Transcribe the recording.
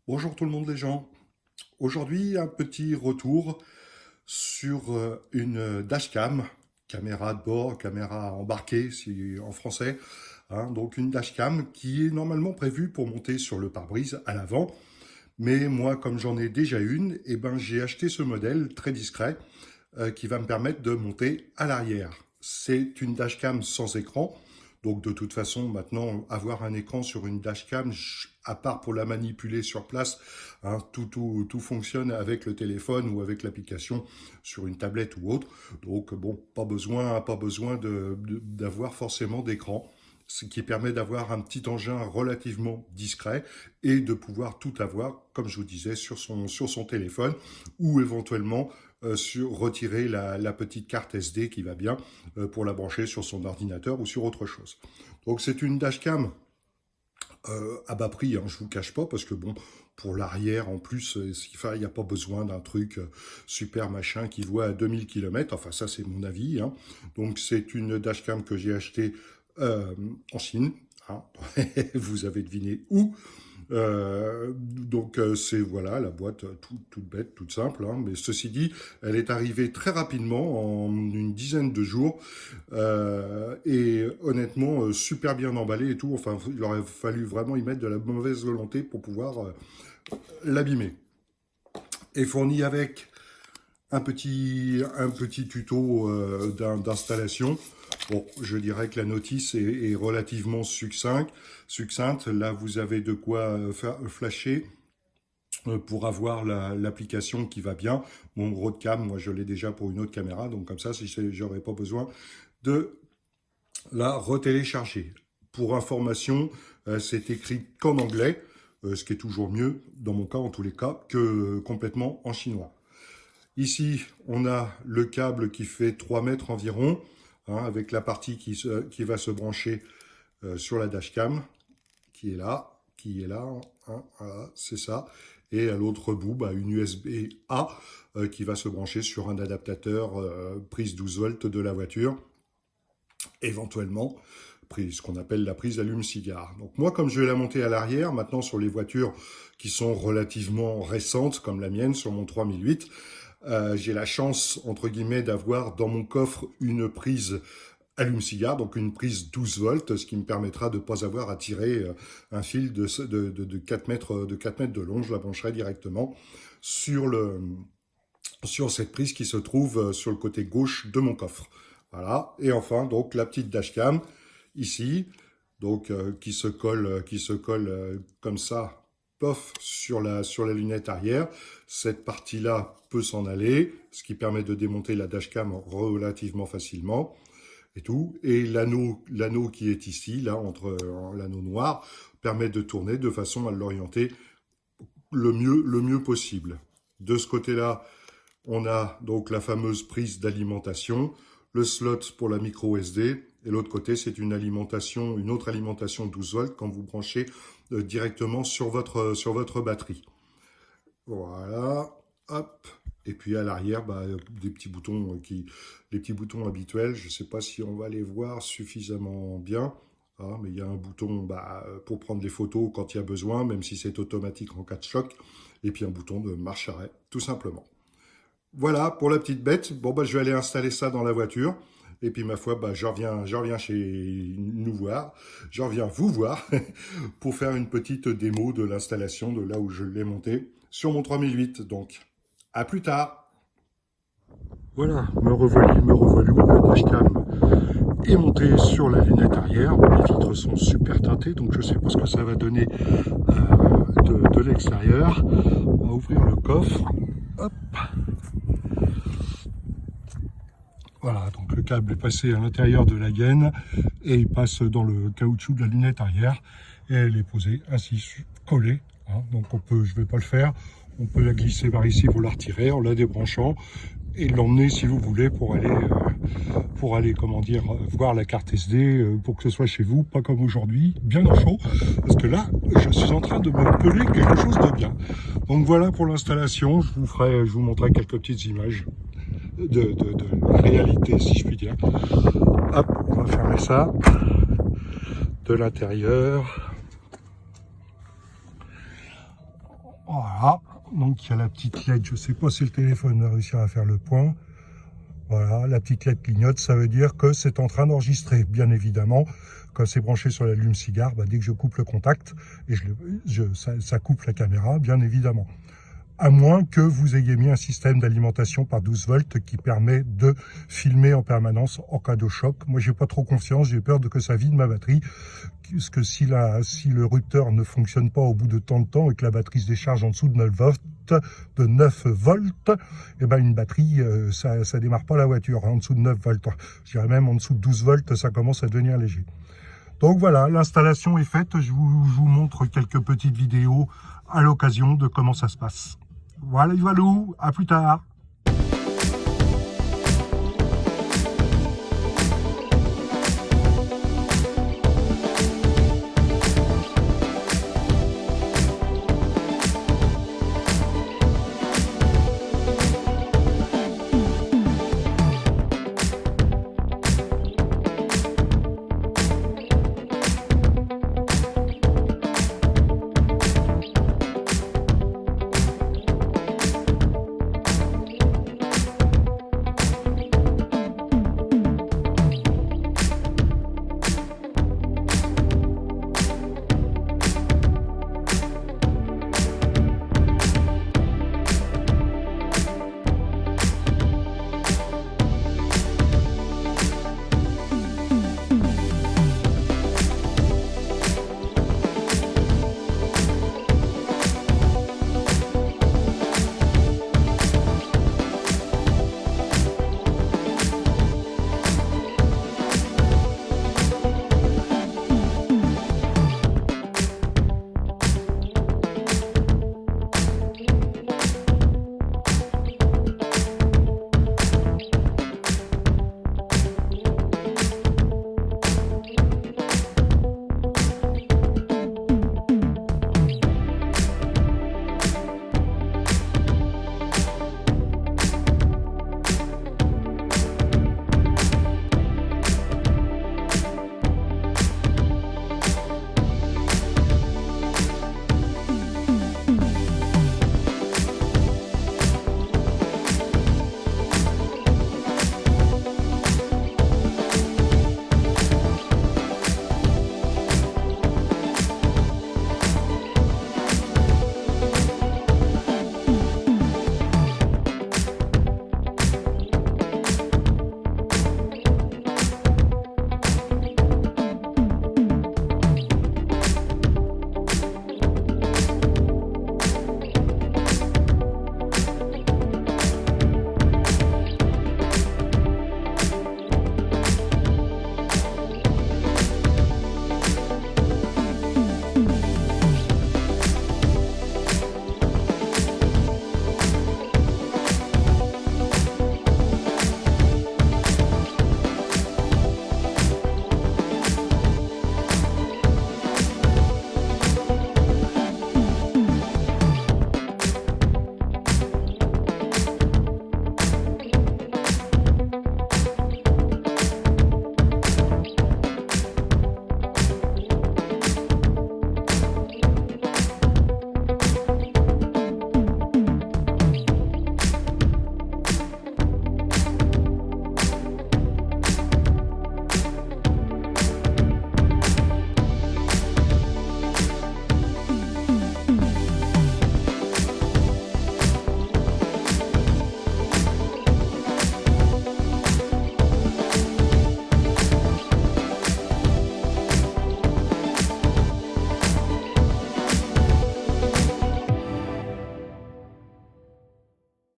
Bonjour tout le monde les gens. Aujourd'hui, un petit retour sur une dashcam, caméra de bord, caméra embarquée si, en français. Donc une dashcam qui est normalement prévue pour monter sur le pare-brise à l'avant. Mais moi, comme j'en ai déjà une, j'ai acheté ce modèle très discret qui va me permettre de monter à l'arrière. C'est une dashcam sans écran. Donc de toute façon, maintenant, avoir un écran sur une dashcam, à part pour la manipuler sur place, tout fonctionne avec le téléphone ou avec l'application sur une tablette ou autre. Donc bon, pas besoin d'avoir forcément d'écran, ce qui permet d'avoir un petit engin relativement discret et de pouvoir tout avoir, comme je vous disais, sur son téléphone ou éventuellement retirer la petite carte SD qui va bien pour la brancher sur son ordinateur ou sur autre chose. Donc c'est une dashcam à bas prix, je vous cache pas, parce que bon, pour l'arrière en plus, il n'y a pas besoin d'un truc super machin qui voit à 2000 km, enfin ça c'est mon avis. Donc c'est une dashcam que j'ai achetée en Chine, vous avez deviné où. C'est voilà la boîte toute bête, toute simple, mais ceci dit, elle est arrivée très rapidement en une dizaine de jours et honnêtement super bien emballée et tout. Enfin, il aurait fallu vraiment y mettre de la mauvaise volonté pour pouvoir l'abîmer. Et fournie avec un petit tuto d'installation. Bon, je dirais que la notice est relativement succincte. Là, vous avez de quoi flasher pour avoir l'application qui va bien. Mon gros de cam, moi, je l'ai déjà pour une autre caméra, donc comme ça, si j'aurais pas besoin de la retélécharger. Pour information, c'est écrit qu'en anglais, ce qui est toujours mieux, dans mon cas en tous les cas, que complètement en chinois. Ici, on a le câble qui fait 3 mètres environ, avec la partie qui va se brancher sur la dashcam, qui est là, voilà, c'est ça. Et à l'autre bout, une USB-A qui va se brancher sur un adaptateur prise 12 volts de la voiture, éventuellement ce qu'on appelle la prise allume-cigare. Donc moi, comme je vais la monter à l'arrière, maintenant sur les voitures qui sont relativement récentes, comme la mienne, sur mon 3008, j'ai la chance, entre guillemets, d'avoir dans mon coffre une prise allume-cigare, donc une prise 12 volts, ce qui me permettra de ne pas avoir à tirer un fil de 4 mètres de long. Je la brancherai directement sur cette prise qui se trouve sur le côté gauche de mon coffre. Voilà. Et enfin, donc, la petite dashcam, ici, donc, qui se colle comme ça, pof, sur la lunette arrière. Cette partie-là peut s'en aller, ce qui permet de démonter la dashcam relativement facilement et tout. Et l'anneau qui est ici, là, entre l'anneau noir, permet de tourner de façon à l'orienter le mieux possible. De ce côté-là, on a donc la fameuse prise d'alimentation, le slot pour la micro SD, et l'autre côté, c'est une autre alimentation 12 volts quand vous branchez directement sur votre batterie. Voilà, hop. Et puis à l'arrière, des petits boutons les petits boutons habituels. Je ne sais pas si on va les voir suffisamment bien, mais il y a un bouton pour prendre des photos quand il y a besoin, même si c'est automatique en cas de choc. Et puis un bouton de marche-arrêt, tout simplement. Voilà pour la petite bête. Bon, je vais aller installer ça dans la voiture. Et puis, ma foi, je reviens chez nous voir. Je reviens vous voir pour faire une petite démo de l'installation de là où je l'ai monté sur mon 3008. Donc, à plus tard. Voilà, me revoilà. La dashcam est montée sur la lunette arrière. Les vitres sont super teintées, donc je ne sais pas ce que ça va donner de l'extérieur. On va ouvrir le coffre. Hop. Voilà, donc le câble est passé à l'intérieur de la gaine et il passe dans le caoutchouc de la lunette arrière et elle est posée ainsi collée. Donc je ne vais pas le faire, on peut la glisser par ici pour la retirer en la débranchant et l'emmener si vous voulez pour aller voir la carte SD pour que ce soit chez vous, pas comme aujourd'hui, bien au chaud, parce que là je suis en train de me peler quelque chose de bien. Donc voilà pour l'installation, je vous montrerai quelques petites images de réalité, si je puis dire. Hop, on va fermer ça de l'intérieur. Voilà, donc il y a la petite LED, je ne sais pas si le téléphone va réussir à faire le point. Voilà, la petite LED clignote, ça veut dire que c'est en train d'enregistrer, bien évidemment. Quand c'est branché sur l'allume-cigare, dès que je coupe le contact, et ça coupe la caméra, bien évidemment. À moins que vous ayez mis un système d'alimentation par 12 volts qui permet de filmer en permanence en cas de choc. Moi, j'ai pas trop confiance, j'ai peur que ça vide ma batterie. Parce que si le rupteur ne fonctionne pas au bout de tant de temps et que la batterie se décharge en dessous de 9 volts, et ben une batterie, ça démarre pas la voiture, en dessous de 9 volts. Je dirais même en dessous de 12 volts, ça commence à devenir léger. Donc voilà, l'installation est faite. Je vous montre quelques petites vidéos à l'occasion de comment ça se passe. Voilà, à plus tard.